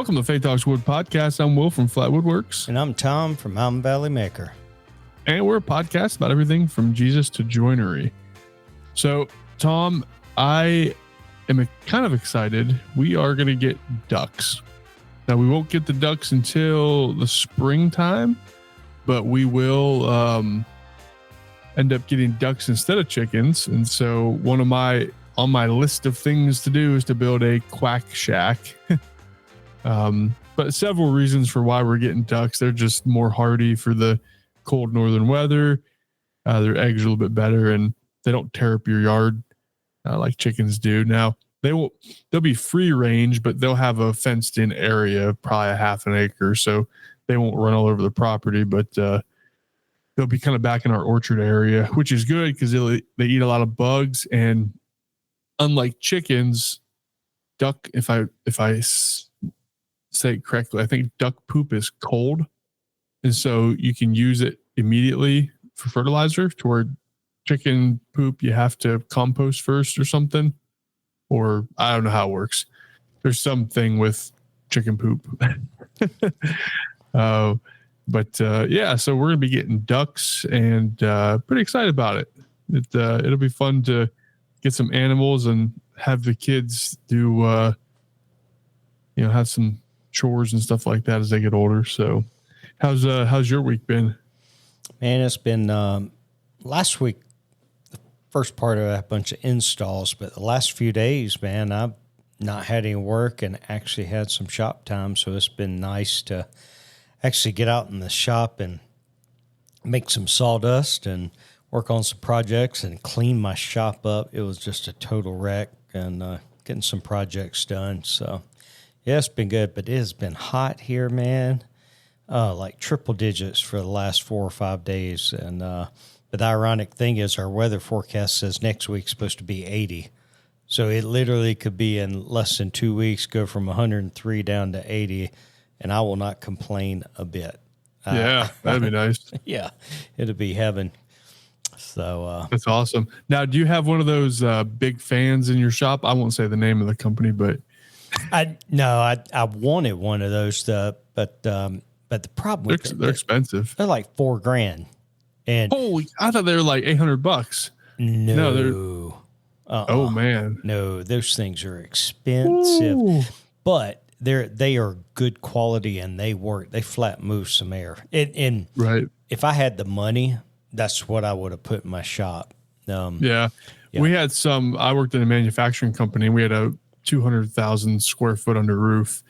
Welcome to Faith Talks Wood Podcast. I'm Will from Flat Woodworks. And I'm Tom from Mountain Valley Maker. And we're a podcast about everything from Jesus to joinery. So, Tom, I am kind of excited. We are going to get ducks. Now, we won't get the ducks until the springtime, but we will end up getting ducks instead of chickens. And so on my list of things to do is to build a quack shack. But several reasons for why we're getting ducks. They're just more hardy for the cold northern weather. Their eggs are a little bit better and they don't tear up your yard like chickens do. Now, they'll be free range, but they'll have a fenced in area, probably a half an acre. So they won't run all over the property, but they'll be kind of back in our orchard area, which is good because they eat a lot of bugs. And unlike chickens, duck, if I say it correctly, I think duck poop is cold. And so you can use it immediately for fertilizer, to where chicken poop, you have to compost first or something. Or I don't know how it works. There's something with chicken poop. Yeah, so we're going to be getting ducks and pretty excited about it. It'll be fun to get some animals and have the kids do, have some chores and stuff like that as they get older. So how's your week been? Man, it's been last week, the first part of a bunch of installs, but the last few days, man, I've not had any work and actually had some shop time. So it's been nice to actually get out in the shop and make some sawdust and work on some projects and clean my shop up. It was just a total wreck, and getting some projects done. So yeah, it's been good, but it has been hot here, man. Like triple digits for the last 4 or 5 days. And but the ironic thing is our weather forecast says next week's supposed to be 80. So it literally could be in less than 2 weeks, go from 103 down to 80, and I will not complain a bit. Yeah, that'd be nice. Yeah, it'll be heaven. So that's awesome. Now, do you have one of those big fans in your shop? I won't say the name of the company, but I wanted one of those, but the problem with they're expensive. They're like $4,000. And holy, I thought they were like $800. No, they're oh man, no, those things are expensive. Ooh. But they are good quality and they work. They flat move some air. And right, if I had the money, that's what I would have put in my shop. Yeah, we had some. I worked in a manufacturing company. We had a 200,000 square foot under roof,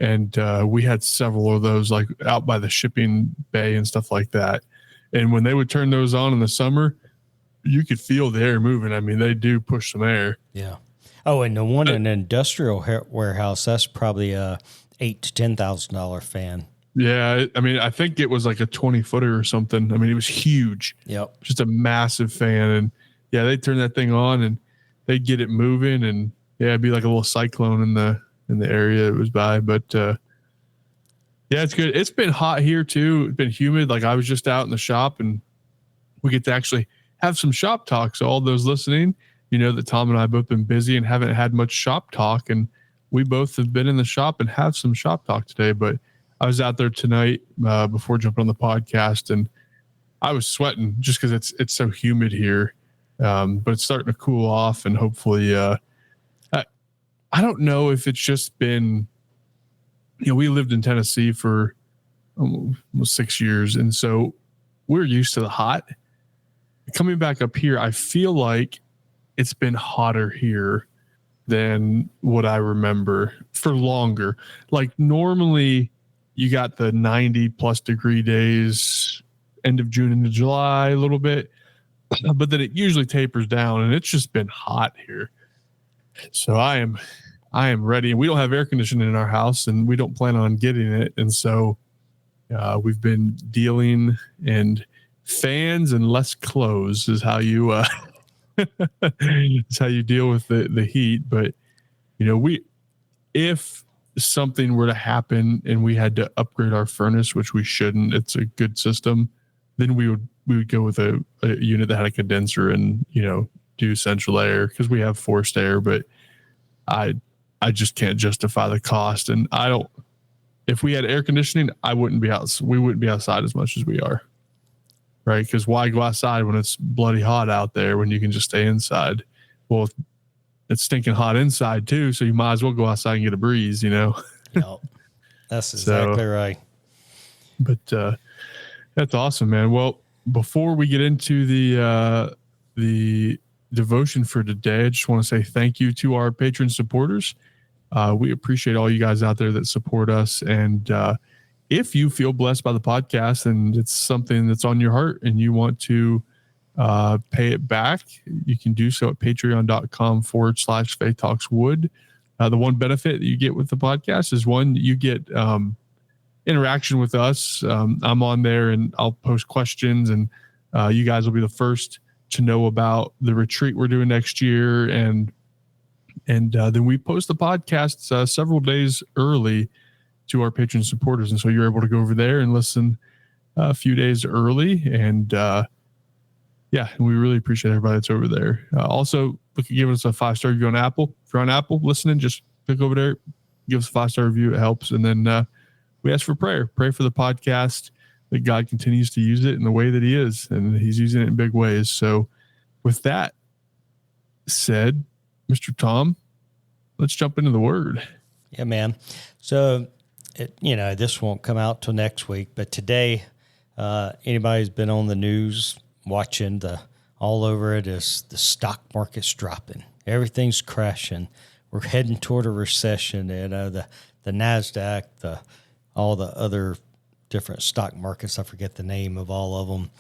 and we had several of those like out by the shipping bay and stuff like that. And when they would turn those on in the summer, you could feel the air moving. I mean, they do push some air. Yeah. Oh, and the one in an industrial warehouse, that's probably a $8,000 to $10,000 fan. Yeah, I mean, I think it was like a 20-footer or something. I mean, it was huge. Yep. Just a massive fan. And yeah, they'd turn that thing on and they'd get it moving, and yeah, it'd be like a little cyclone in the area it was by. But yeah, it's good. It's been hot here too. It's been humid. Like I was just out in the shop, and we get to actually have some shop talk. So all those listening, you know that Tom and I both been busy and haven't had much shop talk, and we both have been in the shop and have some shop talk today. But I was out there tonight before jumping on the podcast, and I was sweating just because it's so humid here. But it's starting to cool off, and hopefully, I don't know if it's just been, we lived in Tennessee for almost 6 years, and so we're used to the hot. Coming back up here, I feel like it's been hotter here than what I remember for longer. Like normally you got the 90 plus degree days, end of June into July a little bit, but then it usually tapers down, and it's just been hot here. So I am ready, and we don't have air conditioning in our house, and we don't plan on getting it. And so we've been dealing, and fans and less clothes is how you is how you deal with the heat. But if something were to happen and we had to upgrade our furnace, which we shouldn't, it's a good system, then we would go with a unit that had a condenser and do central air, because we have forced air. But I just can't justify the cost, and I don't if we had air conditioning, we wouldn't be outside as much as we are. Right? Because why go outside when it's bloody hot out there when you can just stay inside? Well, it's stinking hot inside too, so you might as well go outside and get a breeze, Yep. That's exactly right. But that's awesome, man. Well, before we get into the devotion for today, I just want to say thank you to our patron supporters. We appreciate all you guys out there that support us. And if you feel blessed by the podcast and it's something that's on your heart and you want to pay it back, you can do so at patreon.com/Faith Talks Wood. The one benefit that you get with the podcast is one, you get interaction with us. I'm on there and I'll post questions, and you guys will be the first to know about the retreat we're doing next year. And then we post the podcast several days early to our patron supporters. And so you're able to go over there and listen a few days early. And we really appreciate everybody that's over there. Also, look at giving us a 5-star review on Apple. If you're on Apple listening, just click over there, give us a 5-star review. It helps. And then we ask for prayer. Pray for the podcast, that God continues to use it in the way that he is, and he's using it in big ways. So with that said, Mr. Tom, let's jump into the word. Yeah, man. So, this won't come out till next week, but today, anybody who's been on the news watching all over it is the stock market's dropping. Everything's crashing. We're heading toward a recession. The NASDAQ, all the other different stock markets, I forget the name of all of them,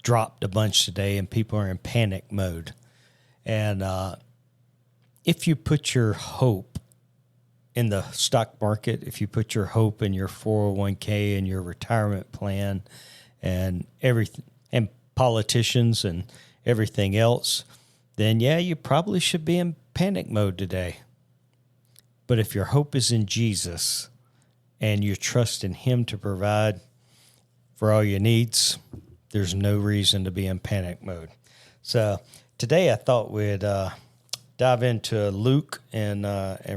dropped a bunch today, and people are in panic mode. And if you put your hope in the stock market, if you put your hope in your 401k and your retirement plan and everything, and politicians and everything else, then you probably should be in panic mode today. But if your hope is in Jesus and you trust in him to provide for all your needs, there's no reason to be in panic mode. So today I thought we'd dive into Luke and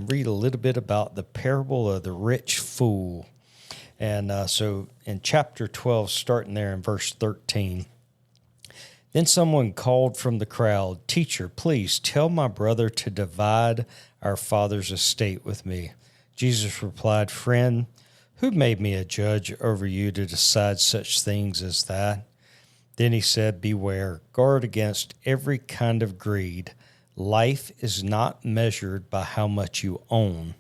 read a little bit about the parable of the rich fool. And so in chapter 12, starting there in verse 13, then someone called from the crowd, "Teacher, please tell my brother to divide our father's estate with me." Jesus replied, "Friend, who made me a judge over you to decide such things as that?" Then he said, "Beware, guard against every kind of greed. Life is not measured by how much you own."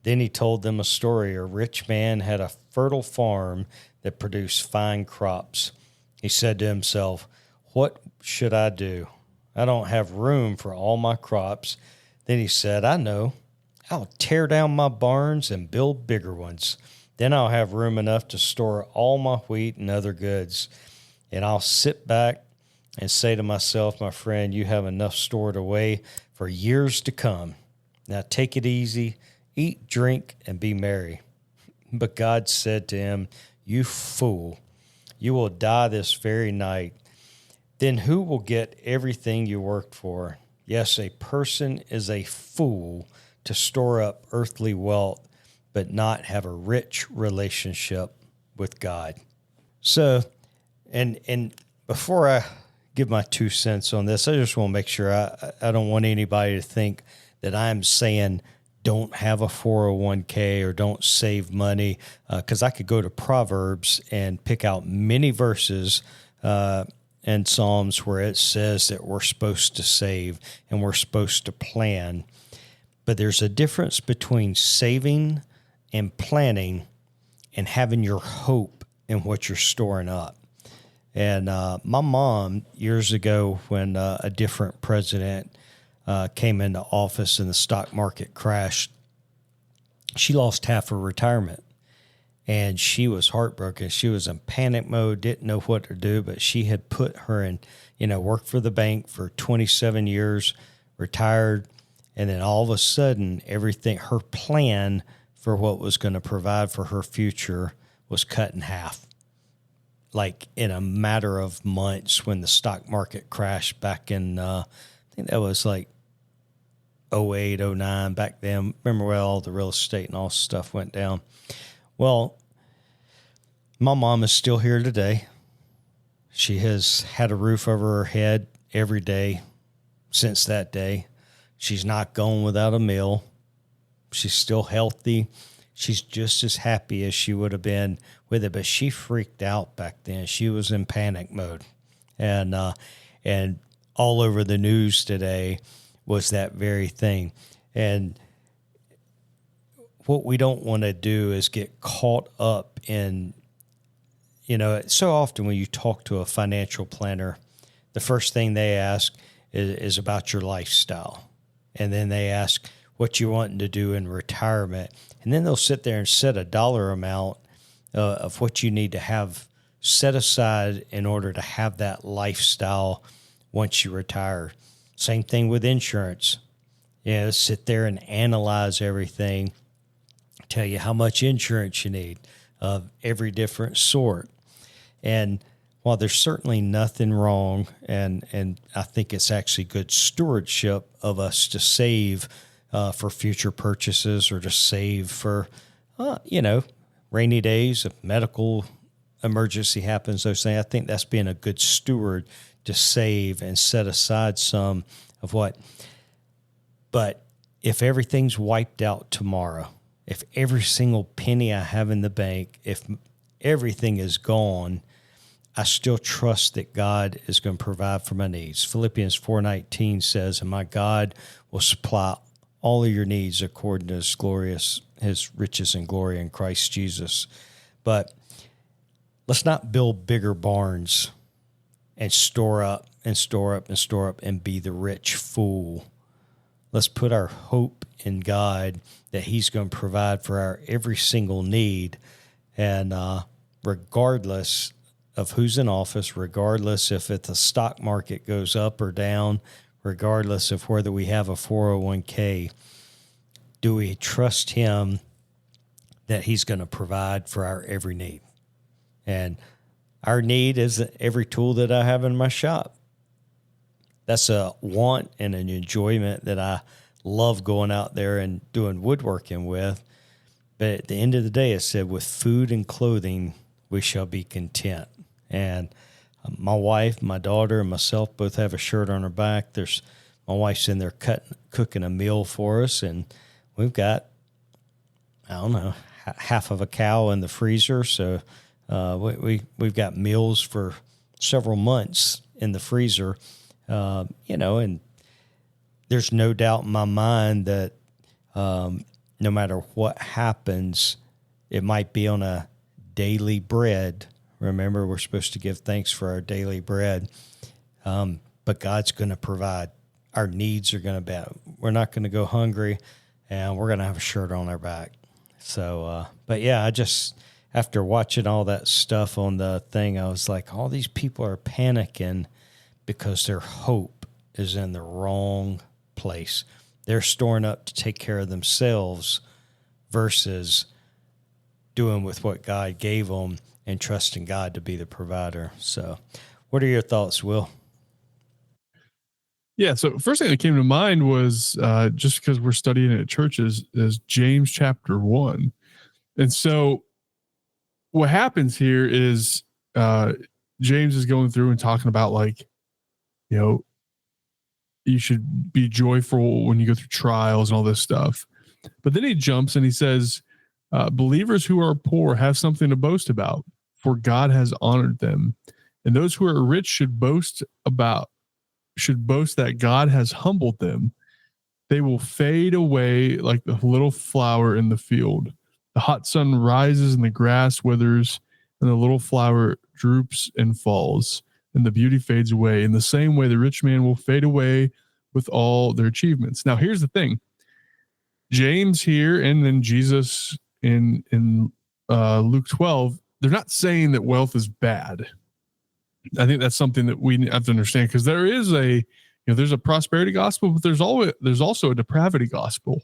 Then he told them a story. A rich man had a fertile farm that produced fine crops. He said to himself, "What should I do? I don't have room for all my crops." Then he said, "I know. I'll tear down my barns and build bigger ones. Then I'll have room enough to store all my wheat and other goods. And I'll sit back and say to myself, my friend, you have enough stored away for years to come. Now take it easy, eat, drink, and be merry." But God said to him, "You fool, you will die this very night. Then who will get everything you worked for? Yes, a person is a fool to store up earthly wealth, but not have a rich relationship with God." So, and before I give my 2 cents on this, I just want to make sure I don't want anybody to think that I'm saying don't have a 401k or don't save money, because I could go to Proverbs and pick out many verses and Psalms where it says that we're supposed to save and we're supposed to plan. But there's a difference between saving and planning and having your hope in what you're storing up. And my mom, years ago, when a different president came into office and the stock market crashed, she lost half her retirement. And she was heartbroken. She was in panic mode, didn't know what to do, but she had put her in, worked for the bank for 27 years, retired, and then all of a sudden, everything, her plan for what was going to provide for her future was cut in half. Like in a matter of months when the stock market crashed back in, I think that was like 08, 09, back then. Remember where all the real estate and all stuff went down? Well, my mom is still here today. She has had a roof over her head every day since that day. She's not gone without a meal. She's still healthy. She's just as happy as she would have been with it, but she freaked out back then. She was in panic mode. And all over the news today was that very thing. And what we don't want to do is get caught up in, so often when you talk to a financial planner, the first thing they ask is about your lifestyle. And then they ask what you're wanting to do in retirement. And then they'll sit there and set a dollar amount of what you need to have set aside in order to have that lifestyle once you retire. Same thing with insurance. Sit there and analyze everything, tell you how much insurance you need of every different sort. And while there's certainly nothing wrong, and I think it's actually good stewardship of us to save for future purchases or to save for, rainy days, if medical emergency happens, those things. I think that's being a good steward to save and set aside some of what. But if everything's wiped out tomorrow, if every single penny I have in the bank, if everything is gone, I still trust that God is going to provide for my needs. Philippians 4:19 says, and my God will supply all of your needs according to his riches and glory in Christ Jesus. But let's not build bigger barns and store up and store up and store up and be the rich fool. Let's put our hope in God that he's going to provide for our every single need. And regardless of who's in office, regardless if the stock market goes up or down, regardless of whether we have a 401k, do we trust him that he's going to provide for our every need? And our need is every tool that I have in my shop. That's a want and an enjoyment that I love going out there and doing woodworking with. But at the end of the day, it said, with food and clothing, we shall be content. And my wife, my daughter, and myself both have a shirt on our back. My wife's in there cooking a meal for us, and we've got, half of a cow in the freezer. So we've got meals for several months in the freezer, and there's no doubt in my mind that no matter what happens, it might be on a daily bread. Remember, we're supposed to give thanks for our daily bread, but God's going to provide. Our needs are going to be, we're not going to go hungry, and we're going to have a shirt on our back. So, but yeah, I just, after watching all that stuff on the thing, I was like, all these people are panicking because their hope is in the wrong place. They're storing up to take care of themselves versus doing with what God gave them and trusting God to be the provider. So what are your thoughts, Will? Yeah. So first thing that came to mind was just because we're studying it at churches is James chapter 1. And so what happens here is James is going through and talking about you should be joyful when you go through trials and all this stuff. But then he jumps and he says, believers who are poor have something to boast about, for God has honored them. And those who are rich should boast that God has humbled them. They will fade away like the little flower in the field. The hot sun rises and the grass withers, and the little flower droops and falls, and the beauty fades away. In the same way, the rich man will fade away with all their achievements. Now, here's the thing. James here and then Jesus in Luke 12, they're not saying that wealth is bad. I think that's something that we have to understand, because there is there's a prosperity gospel, but there's also a depravity gospel.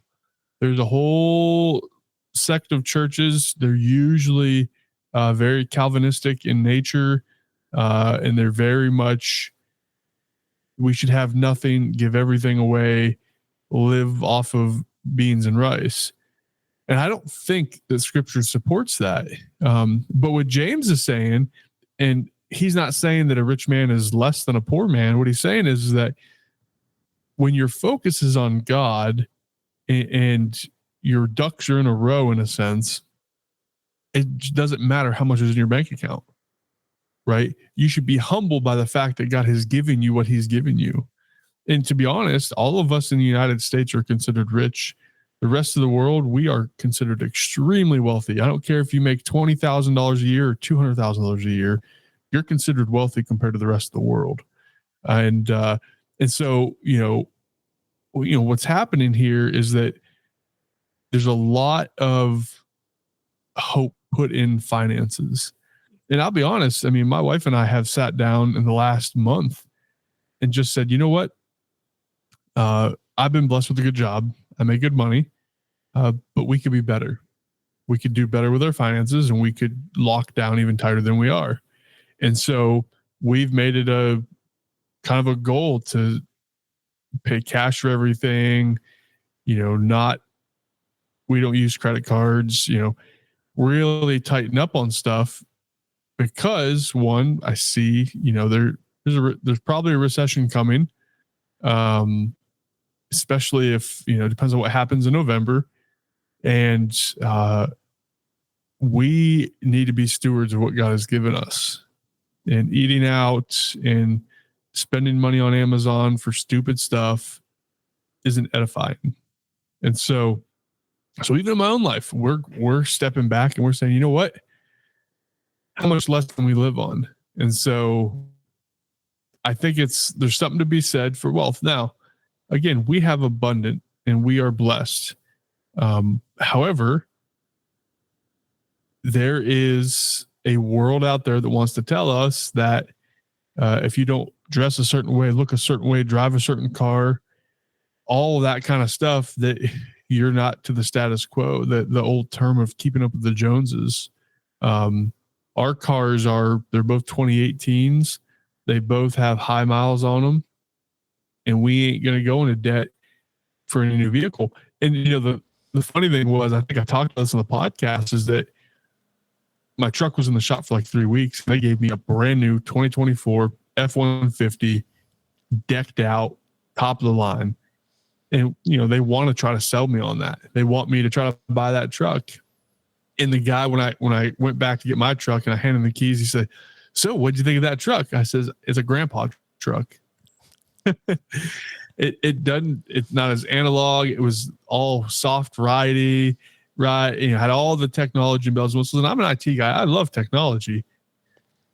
There's a whole sect of churches. They're usually very Calvinistic in nature, and they're very much, we should have nothing, give everything away, live off of beans and rice. And I don't think that scripture supports that. But what James is saying, and he's not saying that a rich man is less than a poor man. What he's saying is that when your focus is on God and your ducks are in a row, in a sense, it doesn't matter how much is in your bank account, right? You should be humbled by the fact that God has given you what he's given you. And to be honest, all of us in the United States are considered rich. The rest of the world, we are considered extremely wealthy. I don't care if you make $20,000 a year or $200,000 a year, you're considered wealthy compared to the rest of the world. And so, what's happening here is that there's a lot of hope put in finances. And I'll be honest, I mean, my wife and I have sat down in the last month and just said, you know what? I've been blessed with a good job. I make good money, but we could be better. We could do better with our finances, and we could lock down even tighter than we are. And so we've made it a kind of a goal to pay cash for everything, we don't use credit cards, really tighten up on stuff because one, I see, there's probably a recession coming. Especially if, depends on what happens in November. And we need to be stewards of what God has given us. And eating out and spending money on Amazon for stupid stuff isn't edifying. And so even in my own life, we're stepping back and we're saying, you know what? How much less can we live on? And so I think there's something to be said for wealth. Now, again, we have abundant and we are blessed. However, there is a world out there that wants to tell us that if you don't dress a certain way, look a certain way, drive a certain car, all of that kind of stuff, that you're not to the status quo, the old term of keeping up with the Joneses. Our cars they're both 2018s. They both have high miles on them. And we ain't going to go into debt for any new vehicle. And, the funny thing was, I think I talked about this on the podcast, is that my truck was in the shop for like 3 weeks. They gave me a brand new 2024 F-150, decked out, top of the line. And, they want to try to sell me on that. They want me to try to buy that truck. And the guy, when I went back to get my truck and I handed him the keys, he said, "So what'd you think of that truck?" I says, "It's a grandpa truck." It's not as analog. It was all soft ridey, right? Had all the technology and bells and whistles. And I'm an IT guy. I love technology,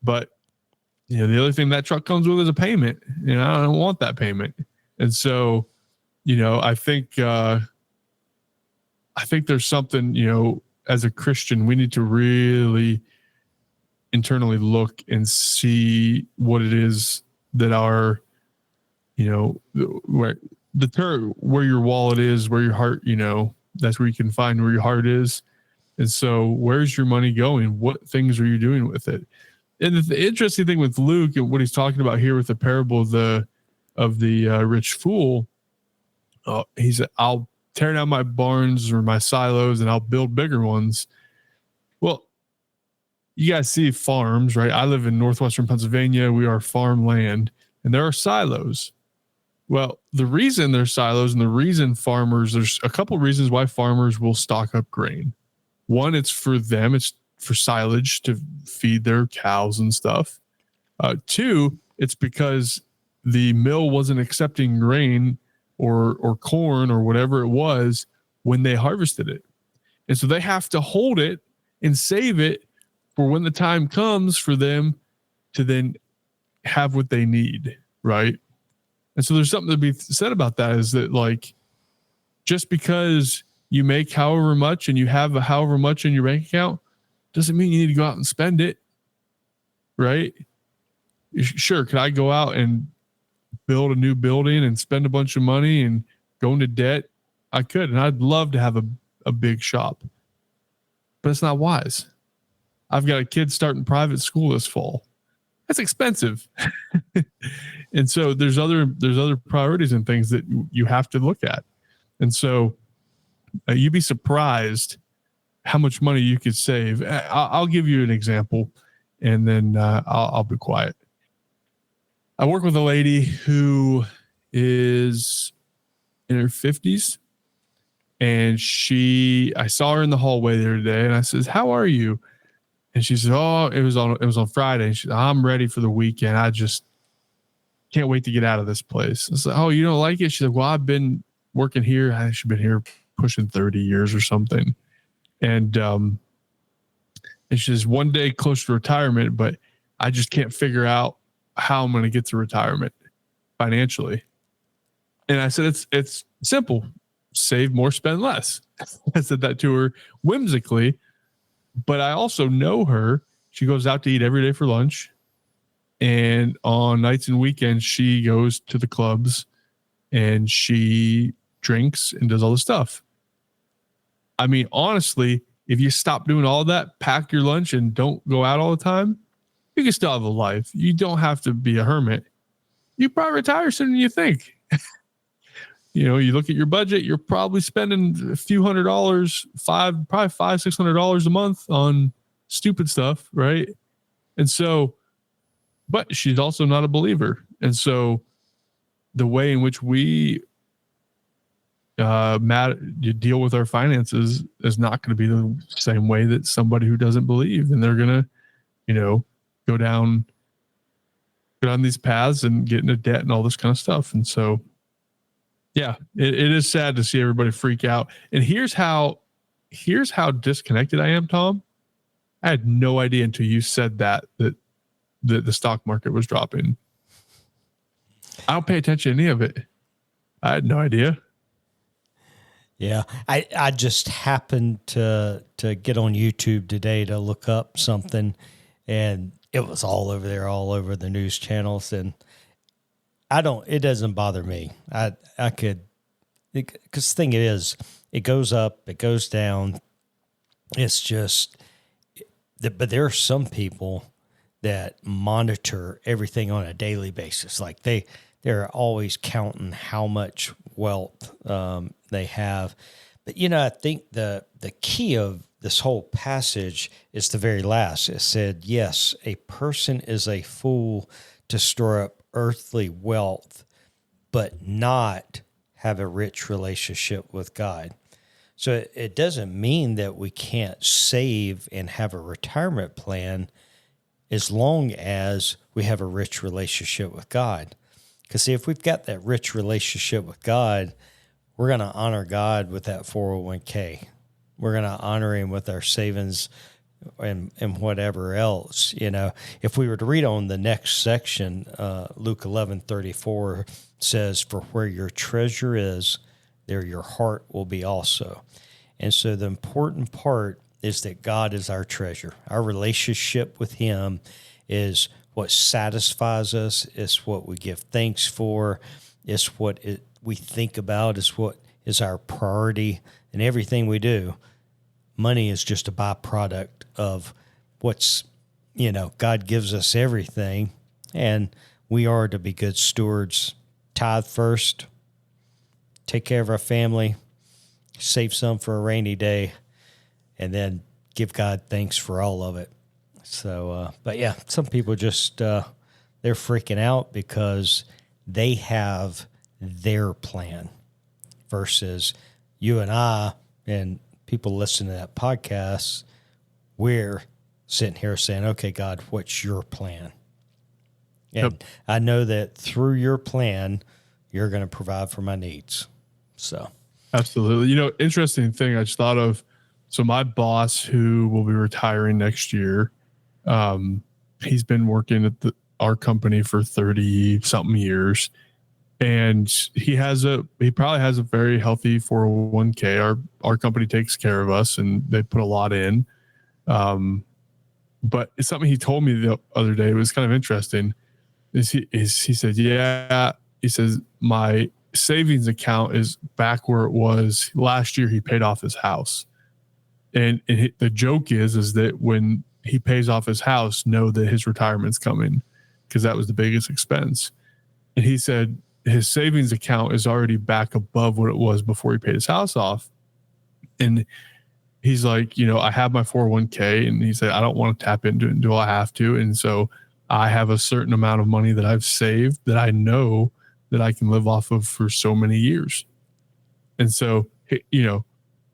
but the other thing that truck comes with is a payment, and I don't want that payment. And so, I think there's something, as a Christian, we need to really internally look and see what it is that our, where your wallet is, where your heart, that's where you can find where your heart is. And so where's your money going? What things are you doing with it? And the interesting thing with Luke and what he's talking about here with the parable of the rich fool, he said, "I'll tear down my barns or my silos and I'll build bigger ones." Well, you guys see farms, right? I live in northwestern Pennsylvania. We are farmland, and there are silos. Well, the reason there's silos and the reason there's a couple reasons why farmers will stock up grain. One, it's for them. It's for silage to feed their cows and stuff. Two, it's because the mill wasn't accepting grain or corn or whatever it was when they harvested it. And so they have to hold it and save it for when the time comes for them to then have what they need, right? And so there's something to be said about that, is that, like, just because you make however much and you have however much in your bank account doesn't mean you need to go out and spend it, right? Sure, could I go out and build a new building and spend a bunch of money and go into debt? I could, and I'd love to have a big shop, but it's not wise. I've got a kid starting private school this fall. That's expensive. And so there's other priorities and things that you have to look at. And so you'd be surprised how much money you could save. I'll give you an example, and then I'll be quiet. I work with a lady who is in her 50s, and I saw her in the hallway the other day, and I says, "How are you?" And she says, "Oh, it was on Friday." And she said, "I'm ready for the weekend. I just can't wait to get out of this place." I said, "Oh, you don't like it?" She's like, "Well, I've been working here. She's been here pushing 30 years or something." And she says, "One day close to retirement, but I just can't figure out how I'm going to get to retirement financially." And I said, it's simple. Save more, spend less. I said that to her whimsically, but I also know her. She goes out to eat every day for lunch. And on nights and weekends, she goes to the clubs and she drinks and does all the stuff. I mean, honestly, if you stop doing all that, pack your lunch and don't go out all the time, you can still have a life. You don't have to be a hermit. You probably retire sooner than you think. You know, you look at your budget, you're probably spending a few $100s, probably $500-$600 a month on stupid stuff, right? And so, but she's also not a believer. And so the way in which we you deal with our finances is not going to be the same way that somebody who doesn't believe, and they're going to, you know, go down these paths and get into debt and all this kind of stuff. And so, yeah, it is sad to see everybody freak out. And here's how disconnected I am, Tom. I had no idea until you said that the stock market was dropping. I don't pay attention to any of it. I had no idea. Yeah, I just happened to get on YouTube today to look up something, and it was all over there, all over the news channels, and it doesn't bother me. I could, because the thing is, it goes up, it goes down. It's just, but there are some people that monitor everything on a daily basis. Like they're always counting how much wealth they have. But, you know, I think the key of this whole passage is the very last. It said, yes, a person is a fool to store up earthly wealth, but not have a rich relationship with God. So it doesn't mean that we can't save and have a retirement plan as long as we have a rich relationship with God. Because see, if we've got that rich relationship with God, we're going to honor God with that 401k. We're going to honor him with our savings and whatever else. You know, if we were to read on the next section, Luke 11:34 says, "For where your treasure is, there your heart will be also." And so the important part is that God is our treasure. Our relationship with him is what satisfies us. It's what we give thanks for. It's what we think about. It's what is our priority in everything we do. Money is just a byproduct of what's, you know, God gives us everything, and we are to be good stewards. Tithe first, take care of our family, save some for a rainy day, and then give God thanks for all of it. So, but yeah, some people just, they're freaking out because they have their plan versus you and I and people listening to that podcast, we're sitting here saying, okay, God, what's your plan? And yep. I know that through your plan, you're going to provide for my needs. So absolutely. You know, interesting thing I just thought of. So my boss, who will be retiring next year, he's been working at our company for 30 something years, and he probably has a very healthy 401k. Our company takes care of us, and they put a lot in. But it's something he told me the other day. It was kind of interesting. He said, yeah, he says, my savings account is back where it was last year. He paid off his house. And the joke is that when he pays off his house, know that his retirement's coming, because that was the biggest expense. And he said his savings account is already back above what it was before he paid his house off. And he's like, I have my 401k, and he said, I don't want to tap into it until I have to. And so I have a certain amount of money that I've saved that I know that I can live off of for so many years. And so,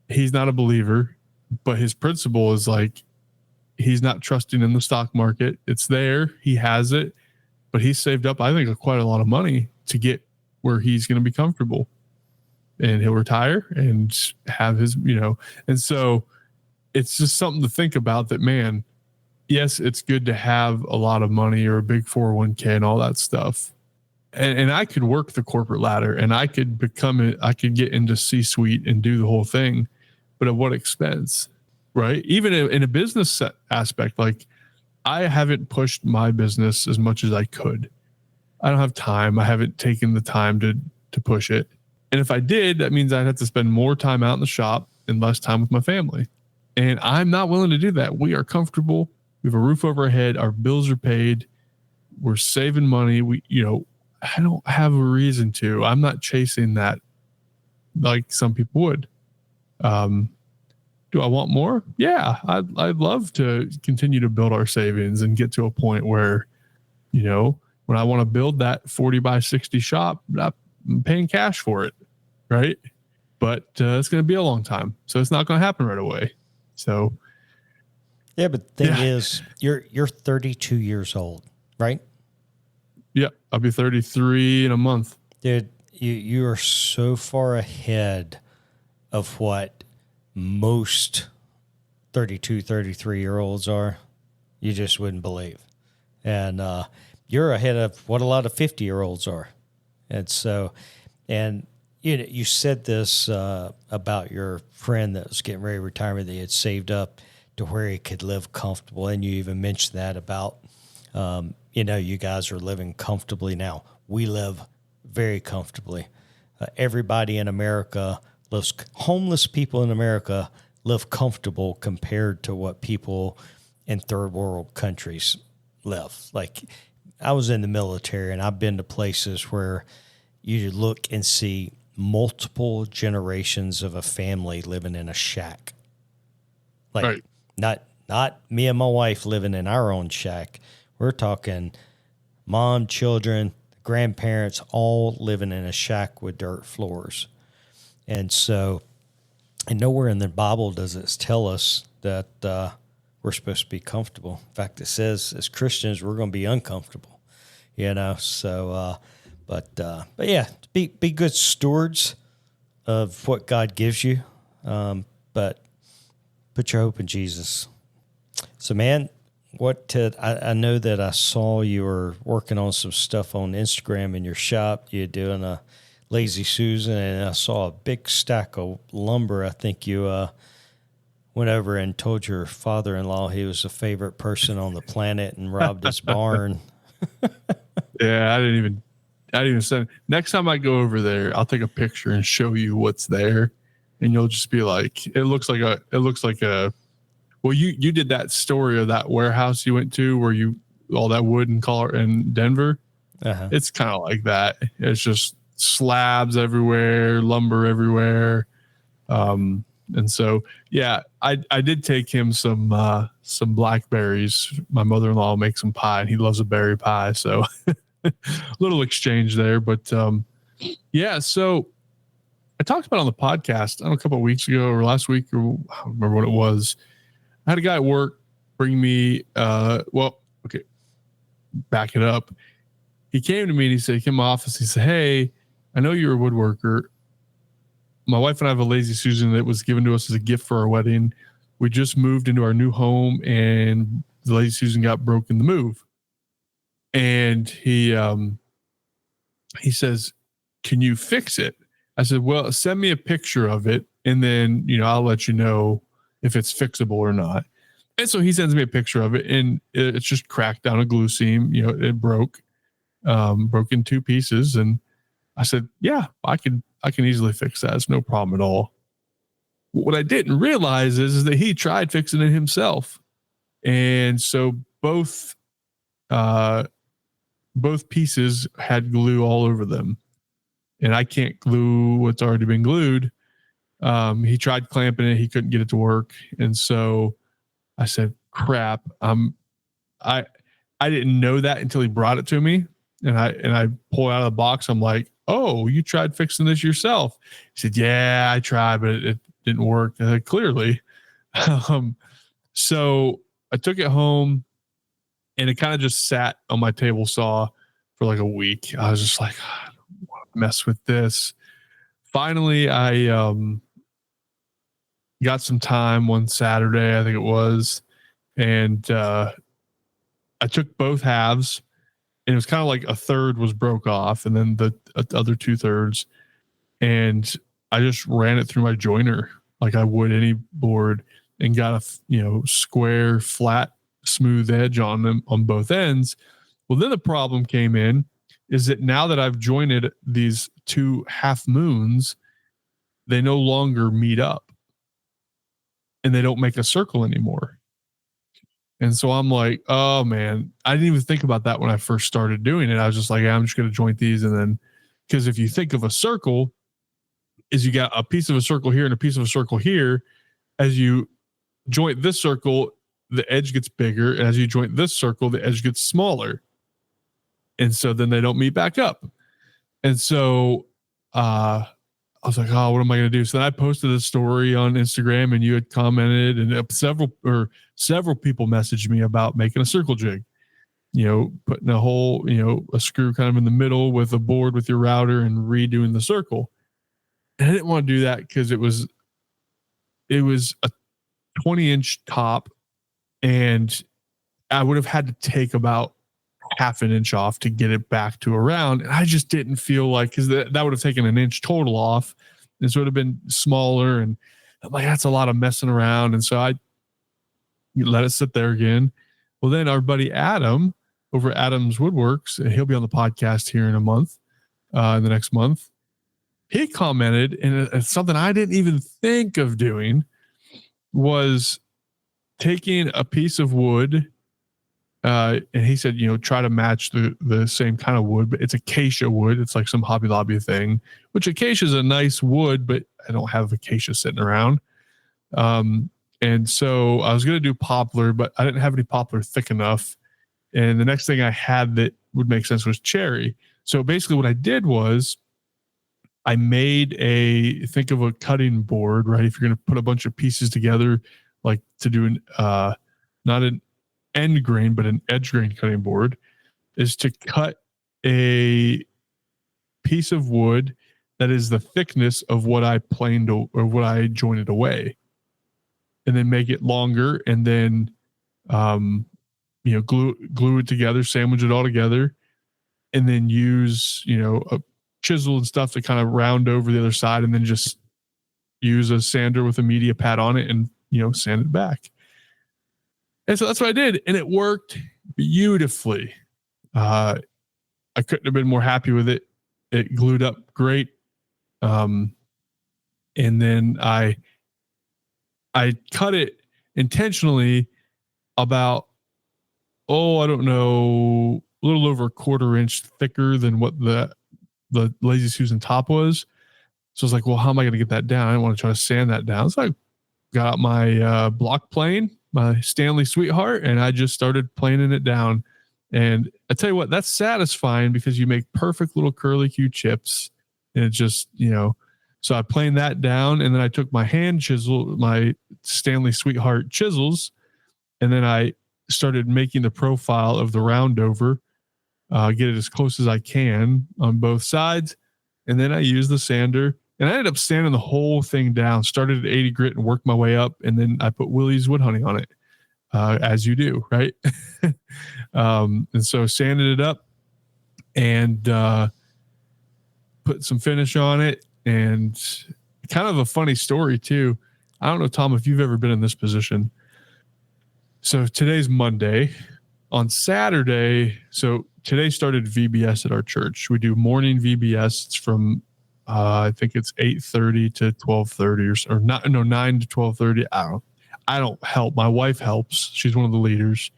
he's not a believer, but his principle is like, he's not trusting in the stock market. It's there. He has it, but he's saved up, I think, quite a lot of money to get where he's going to be comfortable. And he'll retire and have his, and so it's just something to think about that, man. Yes, it's good to have a lot of money or a big 401k and all that stuff. And I could work the corporate ladder, and I could I could get into C-suite and do the whole thing, but at what expense, right? Even in a business aspect, like I haven't pushed my business as much as I could. I don't have time. I haven't taken the time to push it. And if I did, that means I'd have to spend more time out in the shop and less time with my family. And I'm not willing to do that. We are comfortable. We have a roof over our head. Our bills are paid. We're saving money. I don't have a reason to. I'm not chasing that like some people would. Do I want more? Yeah, I'd love to continue to build our savings and get to a point where, when I want to build that 40 by 60 shop, I'm paying cash for it, right? But it's going to be a long time, so it's not going to happen right away. So, yeah, but the thing is, you're 32 years old, right? Yeah, I'll be 33 in a month. Dude, you are so far ahead of what most 32, 33-year-olds are. You just wouldn't believe. And you're ahead of what a lot of 50-year-olds are. And so, and you said this about your friend that was getting ready to retire, that he had saved up to where he could live comfortable. And you even mentioned that about, you guys are living comfortably now. We live very comfortably. Everybody in America lives, homeless people in America live comfortable compared to what people in third world countries live. Like, I was in the military, and I've been to places where you look and see multiple generations of a family living in a shack. Like, right. Not me and my wife living in our own shack. We're talking mom, children, grandparents, all living in a shack with dirt floors. And so, and nowhere in the Bible does it tell us that we're supposed to be comfortable. In fact, it says as Christians, we're going to be uncomfortable, So, but yeah, be good stewards of what God gives you. But put your hope in Jesus. So, man, I know that I saw you were working on some stuff on Instagram in your shop. You're doing a Lazy Susan, and I saw a big stack of lumber. I think you went over and told your father-in-law he was the favorite person on the planet and robbed his barn. Yeah, I didn't even send. Next time I go over there, I'll take a picture and show you what's there, and you'll just be like, it looks like a. Well, you did that story of that warehouse you went to where all that wood in Denver. Uh-huh. It's kind of like that. It's just slabs everywhere, lumber everywhere. And so, yeah, I did take him some blackberries. My mother-in-law makes some pie, and he loves a berry pie. So little exchange there, but yeah. So I talked about it on the podcast, I don't know, a couple of weeks ago or last week, or I don't remember what it was. I had a guy at work bring me, okay, back it up. He came to me and he said, he came to my office. He said, "Hey, I know you're a woodworker. My wife and I have a Lazy Susan that was given to us as a gift for our wedding. We just moved into our new home, and the Lazy Susan got broken the move." And he says, "Can you fix it?" I said, "Well, send me a picture of it, and then, I'll let you know if it's fixable or not." And so he sends me a picture of it, and it's just cracked down a glue seam. It broke in two pieces. And I said, "Yeah, I can easily fix that. It's no problem at all." What I didn't realize is that he tried fixing it himself. And so both pieces had glue all over them, and I can't glue what's already been glued. He tried clamping it. He couldn't get it to work. And so I said, crap. I didn't know that until he brought it to me. And I pulled out of the box. I'm like, oh, you tried fixing this yourself? He said, yeah, I tried, but it didn't work. Clearly. So I took it home and it kind of just sat on my table saw for like a week. I was just like, I don't want to mess with this. Finally, I got some time one Saturday, I think it was, and I took both halves, and it was kind of like a third was broke off, and then the other 2/3, and I just ran it through my joiner like I would any board, and got a square, flat, smooth edge on them on both ends. Well, then the problem came in is that now that I've jointed these 2 half moons, they no longer meet up and they don't make a circle anymore. And so I'm like, oh man, I didn't even think about that when I first started doing it. I was just like, I'm just going to joint these. And then, because if you think of a circle, is you got a piece of a circle here and a piece of a circle here. As you joint this circle, the edge gets bigger. And as you joint this circle, the edge gets smaller. And so then they don't meet back up. And so I was like, oh, what am I going to do? So then I posted a story on Instagram, and you had commented, and several people messaged me about making a circle jig, putting a hole, a screw kind of in the middle with a board with your router and redoing the circle. And I didn't want to do that because it was a 20-inch top, and I would have had to take about half an inch off to get it back to a round. And I just didn't feel like, because that would have taken an inch total off, and so it would have been smaller. And I'm like, that's a lot of messing around. And so I let it sit there again. Well, then our buddy Adam over at Adam's Woodworks, and he'll be on the podcast here in the next month. He commented, and it's something I didn't even think of doing, was taking a piece of wood, and he said, try to match the same kind of wood, but it's acacia wood. It's like some Hobby Lobby thing, which acacia is a nice wood, but I don't have acacia sitting around. And so I was going to do poplar, but I didn't have any poplar thick enough. And the next thing I had that would make sense was cherry. So basically what I did was I made think of a cutting board, right? If you're going to put a bunch of pieces together, like to do not an end grain, but an edge grain cutting board, is to cut a piece of wood that is the thickness of what I planed or what I jointed away, and then make it longer, and then glue it together, sandwich it all together, and then use a chisel and stuff to kind of round over the other side, and then just use a sander with a media pad on it and sand it back. And so that's what I did, and it worked beautifully. I couldn't have been more happy with it. It glued up great. And then I cut it intentionally about, I don't know, a little over a 1/4 inch thicker than what the Lazy Susan top was. So I was like, well, how am I going to get that down? I didn't want to try to sand that down. So I got out my block plane, my Stanley Sweetheart, and I just started planing it down. And I tell you what, that's satisfying because you make perfect little curly Q chips. And it just, so I planed that down, and then I took my hand chisel, my Stanley Sweetheart chisels, and then I started making the profile of the round over, get it as close as I can on both sides. And then I used the sander, and I ended up sanding the whole thing down, started at 80 grit and worked my way up. And then I put Willie's wood honey on it, as you do, right? And so sanded it up and put some finish on it. And kind of a funny story too. I don't know, Tom, if you've ever been in this position. So today's Monday. On Saturday, so today started VBS at our church. We do morning VBS. It's from I think it's 8:30 to 12:30 or not. No, 9 to 12:30. I don't help. My wife helps. She's one of the leaders.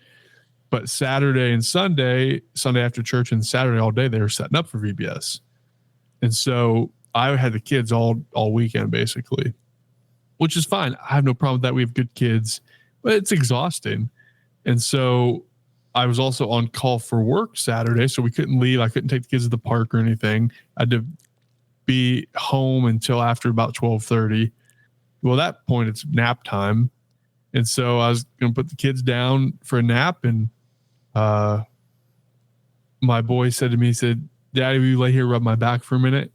But Saturday and Sunday after church and Saturday all day, they were setting up for VBS. And so I had the kids all weekend basically. which is fine. I have no problem with that. We have good kids, but it's exhausting. And so I was also on call for work Saturday, so we couldn't leave. I couldn't take the kids to the park or anything. I had to be home until after about 12:30. Well, at that point, it's nap time. And so I was going to put the kids down for a nap. And my boy said to me, he said, Daddy, will you lay here, rub my back for a minute?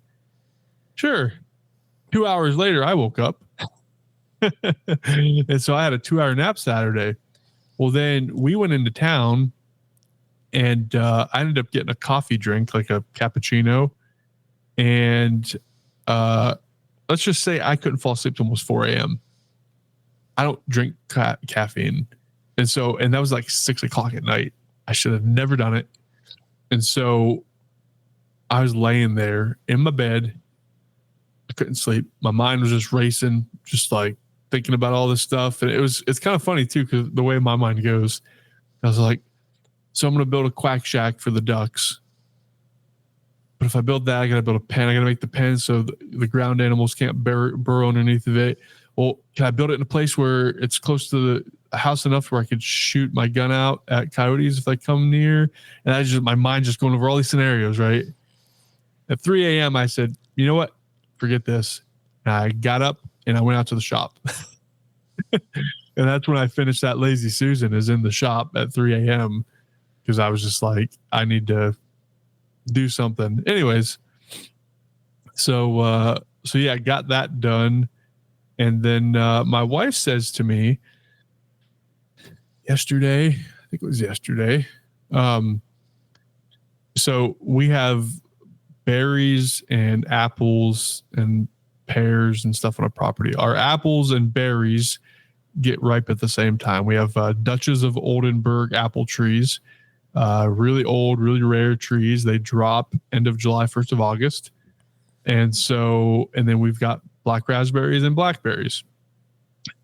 Sure. 2 hours later, I woke up. And so I had a 2-hour nap Saturday. Well, then we went into town and I ended up getting a coffee drink, like a cappuccino. And let's just say I couldn't fall asleep till almost 4 a.m. I don't drink caffeine. And that was like 6 o'clock at night. I should have never done it. And so I was laying there in my bed. I couldn't sleep. My mind was just racing, just like thinking about all this stuff. And it's kind of funny too, because the way my mind goes, I was like, so I'm going to build a quack shack for the ducks. But if I build that, I got to build a pen. I got to make the pen so the ground animals can't burrow underneath of it. Well, can I build it in a place where it's close to the house enough where I could shoot my gun out at coyotes if they come near? And my mind just going over all these scenarios, right? At 3 a.m., I said, you know what? Forget this. And I got up and I went out to the shop. And that's when I finished that Lazy Susan, is in the shop at 3 a.m. because I was just like, I need to do something. Anyways, so yeah, I got that done. And then my wife says to me yesterday, I think it was yesterday. So we have berries and apples and pears and stuff on our property. Our apples and berries get ripe at the same time. We have Duchess of Oldenburg apple trees, really old, really rare trees. They drop end of July, 1st of August. And then we've got black raspberries and blackberries.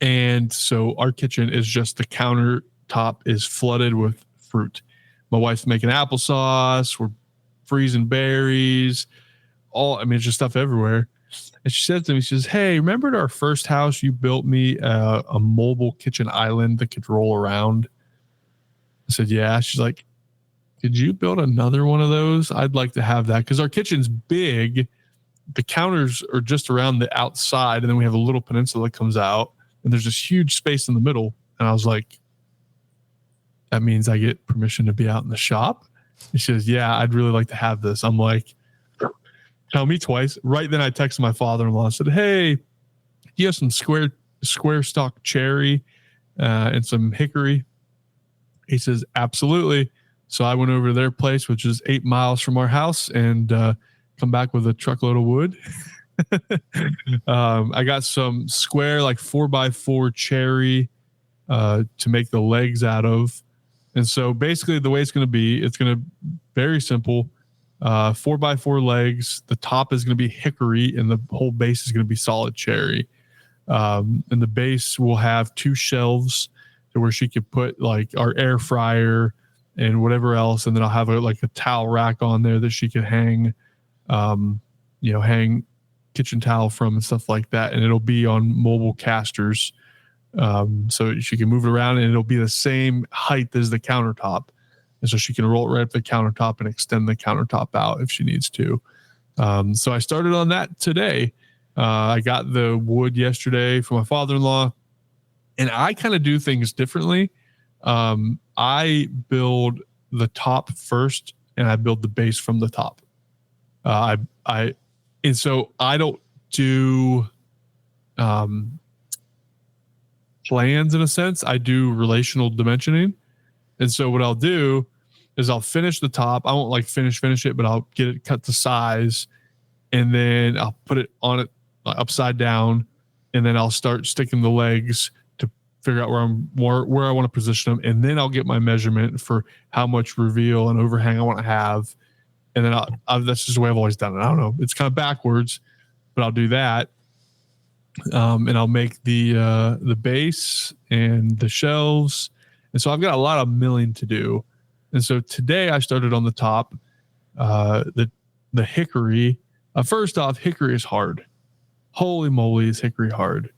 And so our kitchen is just, the countertop is flooded with fruit. My wife's making applesauce. We're freezing berries. It's just stuff everywhere. And she said to me, she says, hey, remember at our first house, you built me a mobile kitchen island that could roll around? I said, yeah. She's like, could you build another one of those? I'd like to have that because our kitchen's big. The counters are just around the outside, and then we have a little peninsula that comes out, and there's this huge space in the middle. And I was like, that means I get permission to be out in the shop? And she says, yeah, I'd really like to have this. I'm like, tell me twice. Right then I texted my father-in-law and said, hey, do you have some square stalk cherry and some hickory? He says, absolutely. So I went over to their place, which is 8 miles from our house, and come back with a truckload of wood. I got some square, like 4x4 cherry to make the legs out of. And so basically the way it's going to be very simple. 4x4 legs. The top is going to be hickory and the whole base is going to be solid cherry. And the base will have 2 shelves to where she could put like our air fryer and whatever else. And then I'll have like a towel rack on there that she could hang kitchen towel from and stuff like that. And it'll be on mobile casters. So she can move it around and it'll be the same height as the countertop. And so she can roll it right up the countertop and extend the countertop out if she needs to. So I started on that today. I got the wood yesterday from my father-in-law, and I kind of do things differently. I build the top first and I build the base from the top. And so I don't do plans in a sense. I do relational dimensioning. And so what I'll do is I'll finish the top. I won't like finish it, but I'll get it cut to size, and then I'll put it on it upside down, and then I'll start sticking the legs to figure out where I want to position them, and then I'll get my measurement for how much reveal and overhang I want to have. And then that's just the way I've always done it. I don't know. It's kind of backwards, but I'll do that. And I'll make the base and the shelves. And so I've got a lot of milling to do. And so today I started on the top, the hickory. First off, hickory is hard. Holy moly, is hickory hard.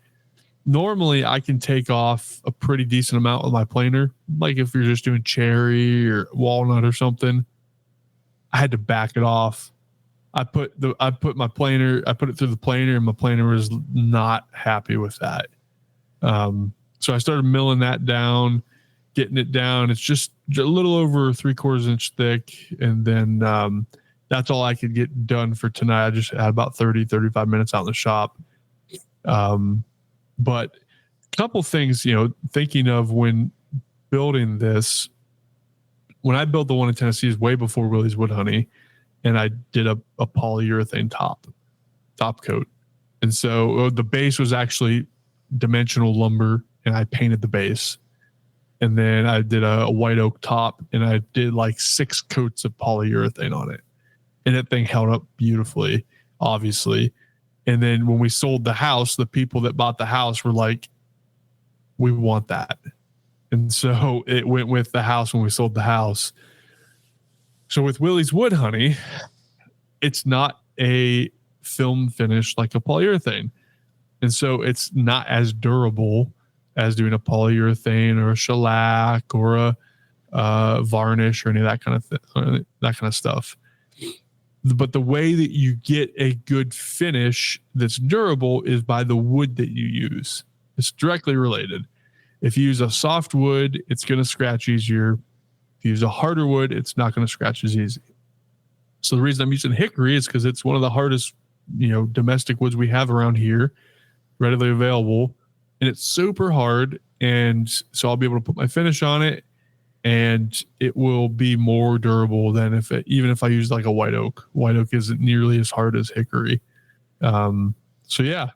normally I can take off a pretty decent amount with my planer. Like if you're just doing cherry or walnut or something, I had to back it off. I put my planer, I put it through the planer, and my planer was not happy with that. So I started milling that down, getting it down. It's just a little over 3/4 inch thick. And then that's all I could get done for tonight. I just had about 35 minutes out in the shop. But a couple things, thinking of when building this, when I built the one in Tennessee is way before Willie's Wood Honey, and I did a polyurethane top coat. And so the base was actually dimensional lumber, and I painted the base. And then I did a white oak top, and I did like 6 coats of polyurethane on it. And that thing held up beautifully, obviously. And then when we sold the house, the people that bought the house were like, we want that. And so it went with the house when we sold the house. So with Willie's Wood Honey, it's not a film finish like a polyurethane. And so it's not as durable as doing a polyurethane or a shellac or a varnish or any of that kind of stuff. But the way that you get a good finish that's durable is by the wood that you use. It's directly related. If you use a soft wood, it's going to scratch easier. If you use a harder wood, it's not going to scratch as easy. So the reason I'm using hickory is because it's one of the hardest, domestic woods we have around here, readily available, and it's super hard. And so I'll be able to put my finish on it, and it will be more durable than even if I use like a white oak. White oak isn't nearly as hard as hickory. So yeah,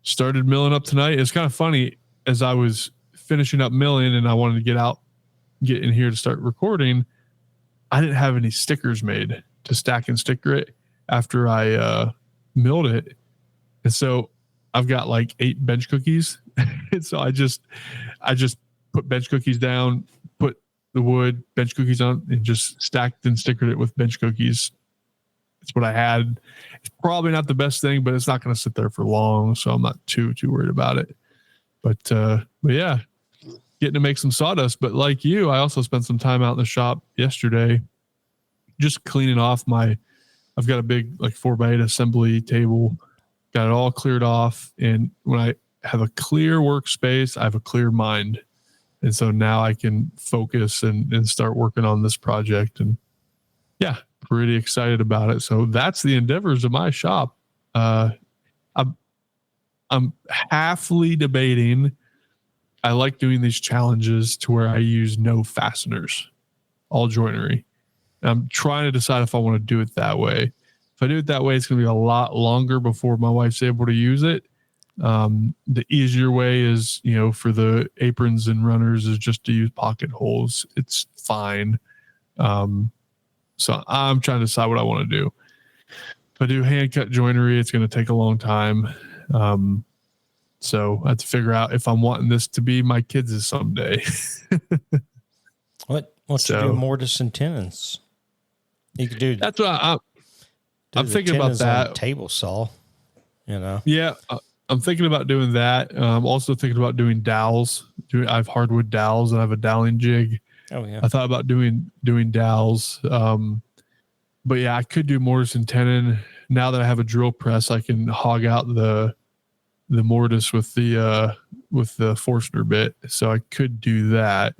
started milling up tonight. It's kind of funny, as I was finishing up milling and I wanted to get in here to start recording, I didn't have any stickers made to stack and sticker it after I milled it. And so I've got like 8 bench cookies. And so I just put bench cookies down, put the wood, bench cookies on, and just stacked and stickered it with bench cookies. It's what I had. It's probably not the best thing, but it's not going to sit there for long, so I'm not too worried about it. But yeah, getting to make some sawdust. But like you, I also spent some time out in the shop yesterday, just cleaning off I've got a big like 4x8 assembly table, got it all cleared off. And when I have a clear workspace, I have a clear mind. And so now I can focus and start working on this project. And yeah, pretty excited about it. So that's the endeavors of my shop. I'm halfly debating. I like doing these challenges to where I use no fasteners, all joinery. And I'm trying to decide if I want to do it that way. If I do it that way, it's going to be a lot longer before my wife's able to use it. The easier way is, for the aprons and runners, is just to use pocket holes. It's fine. So I'm trying to decide what I want to do. If I do hand cut joinery, it's going to take a long time. So I have to figure out if I'm wanting this to be my kids' someday. What you do mortise and tenons? You could do. That's what I'm thinking about that. Table saw, Yeah, I'm thinking about doing that. I'm also thinking about doing dowels. I have hardwood dowels and I have a doweling jig. Oh yeah. I thought about doing dowels. But yeah, I could do mortise and tenon. Now that I have a drill press, I can hog out the mortise with the Forstner bit. So I could do that.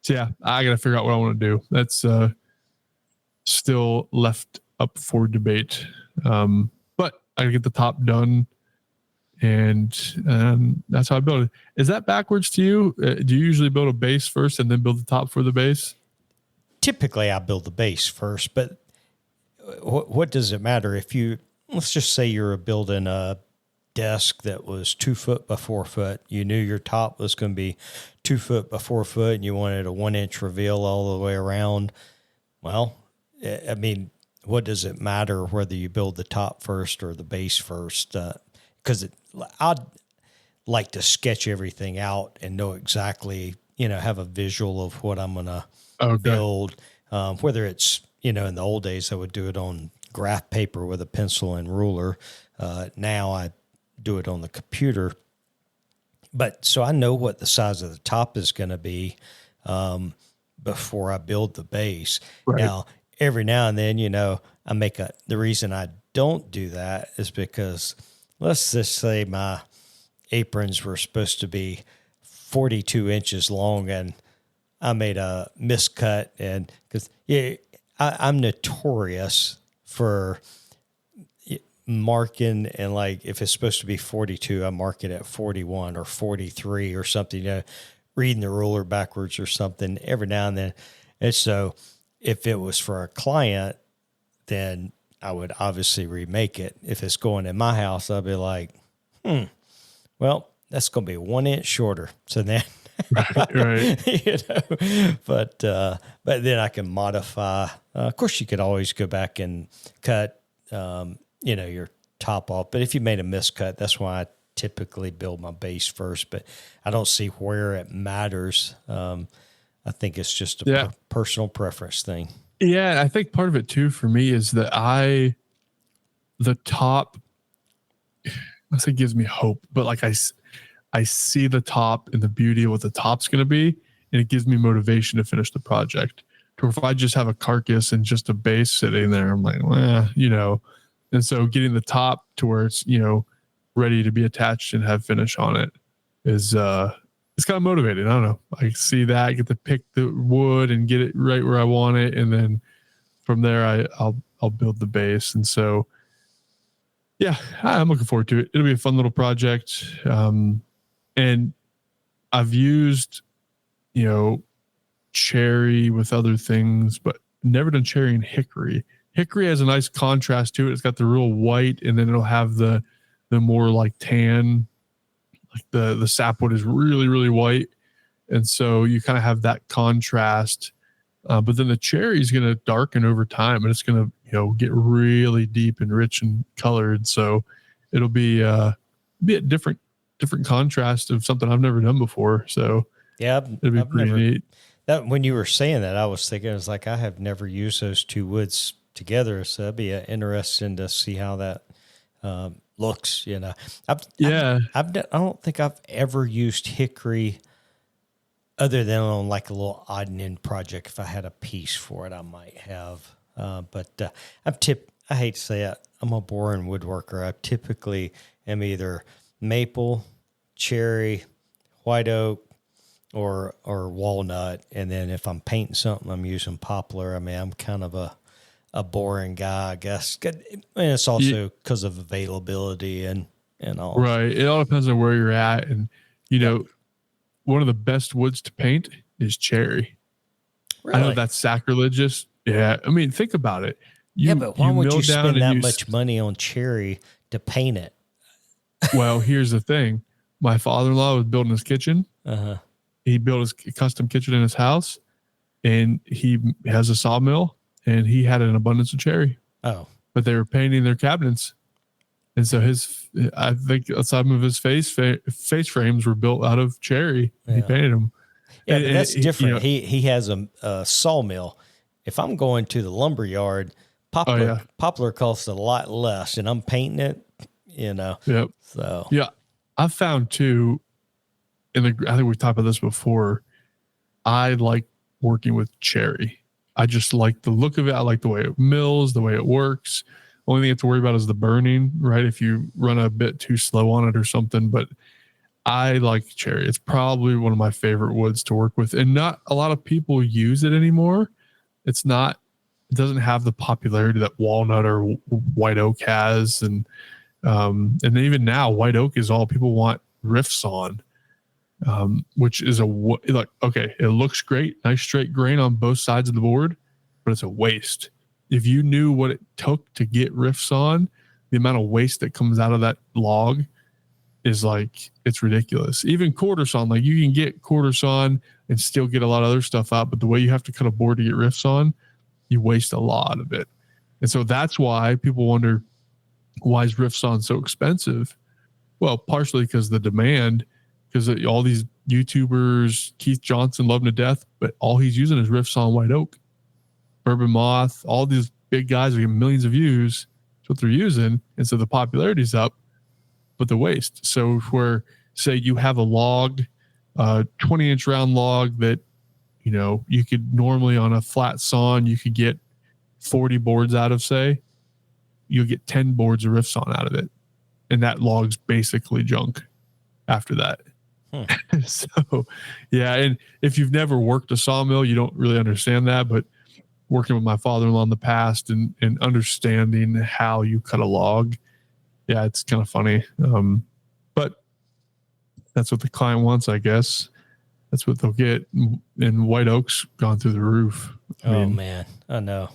So yeah, I got to figure out what I want to do. That's still left up for debate. But I gotta get the top done, and that's how I build it. Is that backwards to you? Do you usually build a base first and then build the top for the base? Typically, I build the base first, but what does it matter if let's just say you're building a desk that was 2 foot by 4 foot. You knew your top was going to be 2 foot by 4 foot, and you wanted a 1 inch reveal all the way around. Well, I mean, what does it matter whether you build the top first or the base first? Because I'd like to sketch everything out and know exactly, have a visual of what I'm going to build. Whether it's, in the old days, I would do it on graph paper with a pencil and ruler. Now I do it on the computer. But so I know what the size of the top is going to be before I build the base. Right. Now, every now and then, the reason I don't do that is because let's just say my aprons were supposed to be 42 inches long and I made a miscut. And because I'm notorious for marking, and like if it's supposed to be 42, I mark it at 41 or 43 or something, reading the ruler backwards or something every now and then. And so if it was for a client, then I would obviously remake it. If it's going in my house, I'd be like, well, that's going to be 1 inch shorter. So then, right. But then I can modify. Of course, you could always go back and cut, your top off. But if you made a miscut, that's why I typically build my base first. But I don't see where it matters. I think it's just a personal preference thing. Yeah, I think part of it too for me is that the top, I say gives me hope, but like I see the top and the beauty of what the top's going to be, and it gives me motivation to finish the project. To if I just have a carcass and just a base sitting there, I'm like, and so getting the top to where it's, ready to be attached and have finish on it is, it's kind of motivating. I don't know. I see that, I get to pick the wood and get it right where I want it. And then from there, I'll build the base. And so, yeah, I'm looking forward to it. It'll be a fun little project. And I've used, cherry with other things, but never done cherry and hickory. Hickory has a nice contrast to it. It's got the real white, and then it'll have the more like tan, like the sapwood is really, really white. And so you kind of have that contrast. But then the cherry is going to darken over time, and it's going to, get really deep and rich and colored. So it'll be a different contrast of something I've never done before. So yeah, it'll be pretty neat. That when you were saying that, I was thinking, I was like, I have never used those two woods together, so that'd be interesting to see how that looks. I don't think I've ever used hickory other than on like a little odd and end project. If I had a piece for it, I might have. But I hate to say it, I'm a boring woodworker. I typically am either maple, cherry, white oak, or walnut. And then if I'm painting something, I'm using poplar. I mean, I'm kind of a boring guy, I guess. And it's also because of availability and all. Right. It all depends on where you're at. And, one of the best woods to paint is cherry. Really? I know that's sacrilegious. Yeah. I mean, think about it. But why would you spend that much money on cherry to paint it? Well, here's the thing. My father-in-law was building his kitchen. Uh-huh. He built his custom kitchen in his house, and he has a sawmill, and he had an abundance of cherry. Oh. But they were painting their cabinets. And so I think some of his face frames were built out of cherry. Yeah. He painted them. Yeah, but that's different. He has a sawmill. If I'm going to the lumber yard, poplar costs a lot less, and I'm painting it, Yep. So yeah, I've found too. I think we talked about this before. I like working with cherry. I just like the look of it. I like the way it mills, the way it works. Only thing you have to worry about is the burning, right? If you run a bit too slow on it or something. But I like cherry. It's probably one of my favorite woods to work with. And not a lot of people use it anymore. It doesn't have the popularity that walnut or white oak has. And even now, white oak is all people want riffs on. Which is it looks great, nice straight grain on both sides of the board, but it's a waste. If you knew what it took to get riffs on, the amount of waste that comes out of that log is it's ridiculous. Even quarter sawn, you can get quarter sawn and still get a lot of other stuff out, but the way you have to cut a board to get riffs on, you waste a lot of it. And so that's why people wonder, why is riff sawn so expensive? Well, partially because the demand, because all these YouTubers, Keith Johnson, love him to death, but all he's using is riff sawn white oak. Bourbon Moth, all these big guys are getting millions of views. That's what they're using. And so the popularity's up, but the waste. So where say you have a log, 20-inch round log that, you could normally on a flat sawn, you could get 40 boards out of, say, you'll get 10 boards of rift sawn out of it. And that log's basically junk after that. So, yeah. And if you've never worked a sawmill, you don't really understand that. But working with my father-in-law in the past and understanding how you cut a log, yeah, it's kind of funny. But that's what the client wants, I guess. That's what they'll get. And white oak's gone through the roof. Man, I know.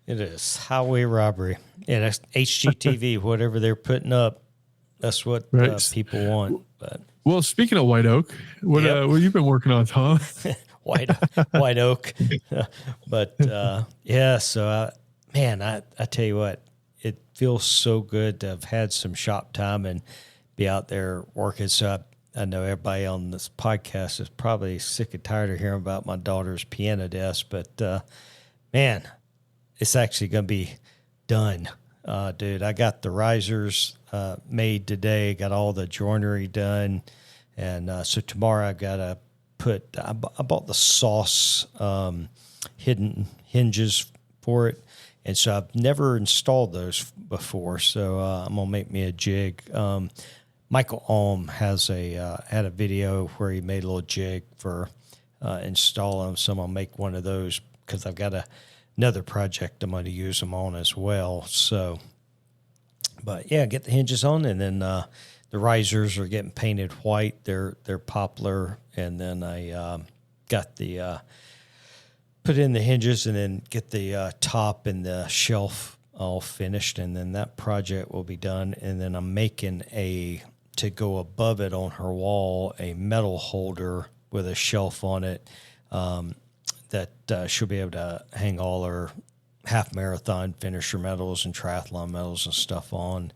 It is highway robbery. Yeah, that's HGTV, whatever they're putting up. That's what people want. But well, speaking of white oak, what have you been working on, Tom? white oak. But so I tell you what, it feels so good to have had some shop time and be out there working. So I know everybody on this podcast is probably sick and tired of hearing about my daughter's piano desk, but man, it's actually going to be done. Dude, I got the risers made today, got all the joinery done. And so tomorrow I got to I bought the sauce hidden hinges for it. And so I've never installed those before. So I'm going to make me a jig. Michael Alm has had a video where he made a little jig for installing them. So I'm going to make one of those because I've got another project I'm going to use them on as well. So, but yeah, get the hinges on, and then the risers are getting painted white. They're poplar, and then I got the put in the hinges, and then get the top and the shelf all finished, and then that project will be done. And then I'm making to go above it on her wall, a metal holder with a shelf on it. That she'll be able to hang all her half marathon finisher medals and triathlon medals and stuff on,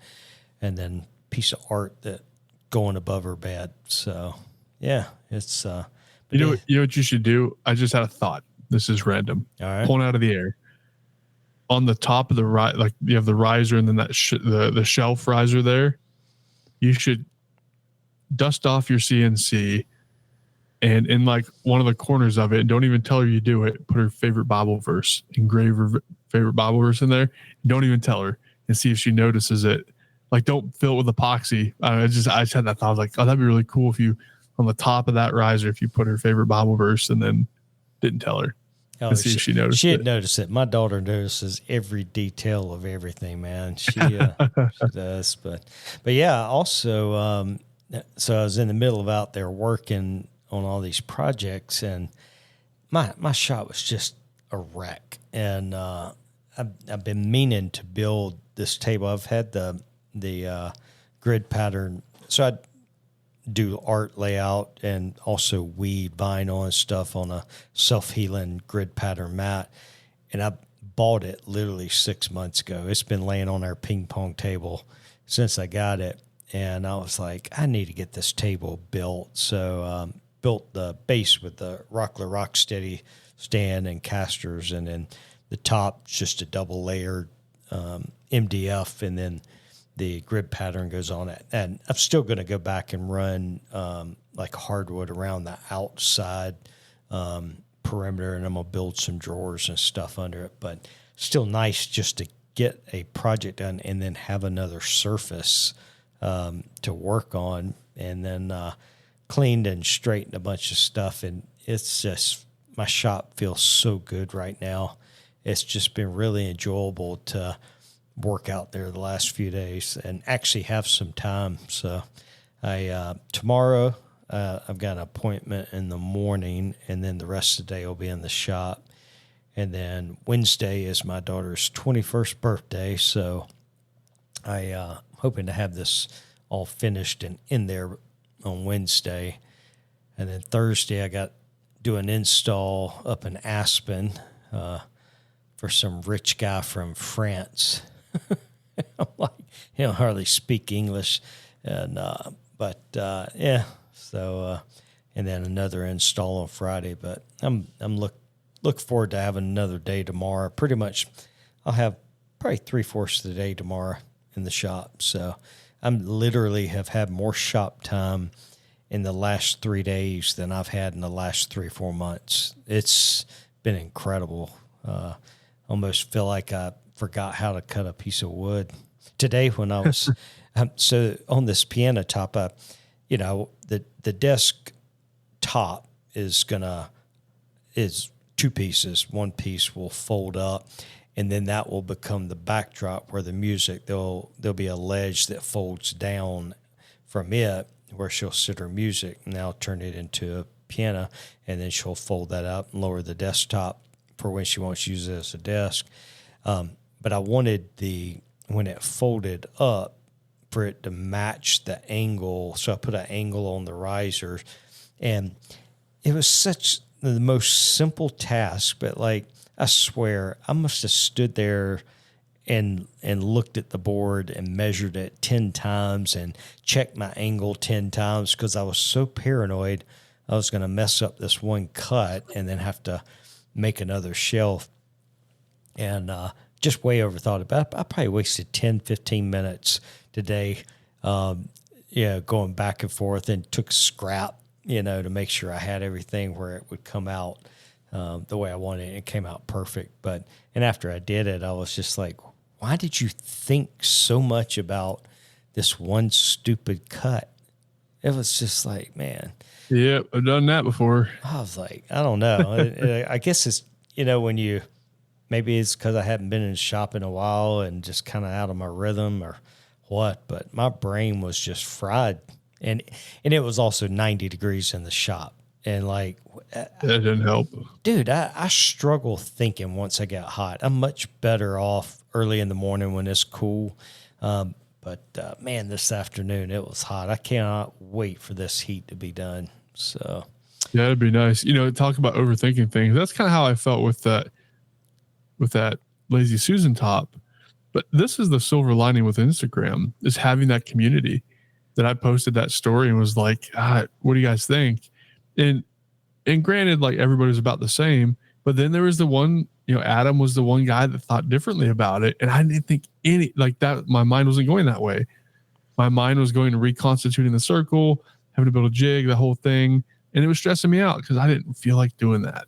and then piece of art that going above her bed. So yeah, it's you know what you should do. I just had a thought. This is random. All right. Pulling out of the air. On the top of the like you have the riser and then that the shelf riser there. You should dust off your CNC. And in like one of the corners of it, don't even tell her you do it. Put her favorite Bible verse, engrave her favorite Bible verse in there. Don't even tell her, and see if she notices it. Like, don't fill it with epoxy. I just had that thought. I was like, oh, that'd be really cool if you, on the top of that riser, if you put her favorite Bible verse and then didn't tell her. Oh, and see if she noticed she'd notice it. My daughter notices every detail of everything, man. She does. But yeah, also, so I was in the middle of out there working on all these projects, and my shop was just a wreck. And I've been meaning to build this table. I've had the grid pattern, so I do art layout and also weed vinyl and stuff on a self-healing grid pattern mat. And I bought it literally 6 months ago. It's been laying on our ping pong table since I got it. And I was like, I need to get this table built. So built the base with the Rockler Rocksteady stand and casters, and then the top just a double layered MDF, and then the grid pattern goes on it. And I'm still going to go back and run like hardwood around the outside perimeter, and I'm going to build some drawers and stuff under it. But still nice just to get a project done and then have another surface to work on, and then cleaned and straightened a bunch of stuff. And it's just, my shop feels so good right now. It's just been really enjoyable to work out there the last few days and actually have some time. So tomorrow I've got an appointment in the morning, and then the rest of the day will be in the shop. And then Wednesday is my daughter's 21st birthday. So I'm hoping to have this all finished and in there on Wednesday. And then Thursday I got do an install up in Aspen for some rich guy from France. I'm like, he don't hardly speak English. And yeah, so and then another install on Friday. But I'm look forward to having another day tomorrow. Pretty much I'll have probably 3/4 of the day tomorrow in the shop. So I'm literally have had more shop time in the last 3 days than I've had in the last 3 or 4 months. It's been incredible. Almost feel like I forgot how to cut a piece of wood today when I was so on this piano top. The desk top is 2 pieces. One piece will fold up, and then that will become the backdrop where the music. There'll be a ledge that folds down from it where she'll sit her music, and I'll turn it into a piano, and then she'll fold that up and lower the desktop for when she wants to use it as a desk. But I wanted when it folded up for it to match the angle. So I put an angle on the riser, and it was such the most simple task, but like, I swear I must have stood there and looked at the board and measured it 10 times and checked my angle 10 times because I was so paranoid I was going to mess up this one cut and then have to make another shelf. And just way overthought it. I probably wasted 10, 15 minutes today, going back and forth, and took scrap, to make sure I had everything where it would come out the way I wanted it. It came out perfect. And after I did it, I was just like, why did you think so much about this one stupid cut? It was just like, man. Yeah, I've done that before. I was like, I don't know. I guess it's, maybe it's because I haven't been in the shop in a while and just kind of out of my rhythm or what, but my brain was just fried. And it was also 90 degrees in the shop. And like, that didn't help. Dude, I struggle thinking once I get hot. I'm much better off early in the morning when it's cool. But man, this afternoon it was hot. I cannot wait for this heat to be done. So yeah, it'd be nice. Talk about overthinking things. That's kind of how I felt with that Lazy Susan top. But this is the silver lining with Instagram, is having that community. That I posted that story and was like, what do you guys think? And granted, like, everybody was about the same, but then there was the one, Adam was the one guy that thought differently about it. And I didn't think that my mind wasn't going that way. My mind was going to reconstituting the circle, having to build a jig, the whole thing. And it was stressing me out because I didn't feel like doing that.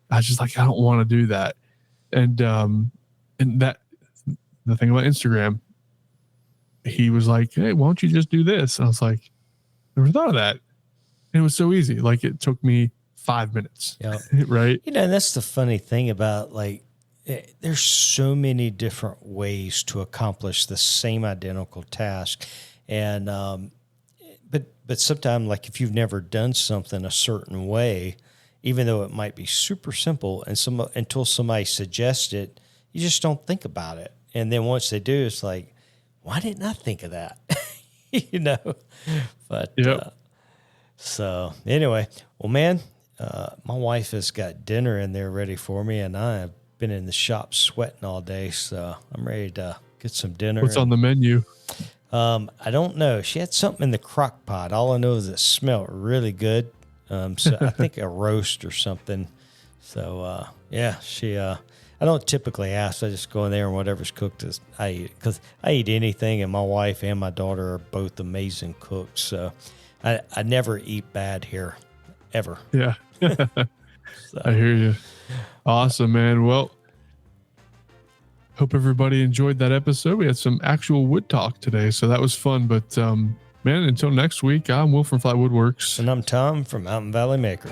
I was just like, I don't want to do that. And that, the thing about Instagram, he was like, hey, why don't you just do this? And I was like, never thought of that. And it was so easy. Like, it took me 5 minutes. Yeah. Right. And that's the funny thing about, like, there's so many different ways to accomplish the same identical task. And, but sometimes, like, if you've never done something a certain way, even though it might be super simple, and until somebody suggests it, you just don't think about it. And then once they do, it's like, why didn't I think of that? But yep. So anyway, well, man, my wife has got dinner in there ready for me, and I have been in the shop sweating all day, so I'm ready to get some dinner. What's on the menu? I don't know. She had something in the crock pot. All I know is it smelled really good. So I think a roast or something. So yeah, I don't typically ask. I just go in there and whatever's cooked is I eat it, because I eat anything, and my wife and my daughter are both amazing cooks. So I never eat bad here, ever. Yeah. I hear you. Awesome, man. Well, hope everybody enjoyed that episode. We had some actual wood talk today, so that was fun. But man, until next week, I'm Will from Flat Woodworks. And I'm Tom from Mountain Valley Maker.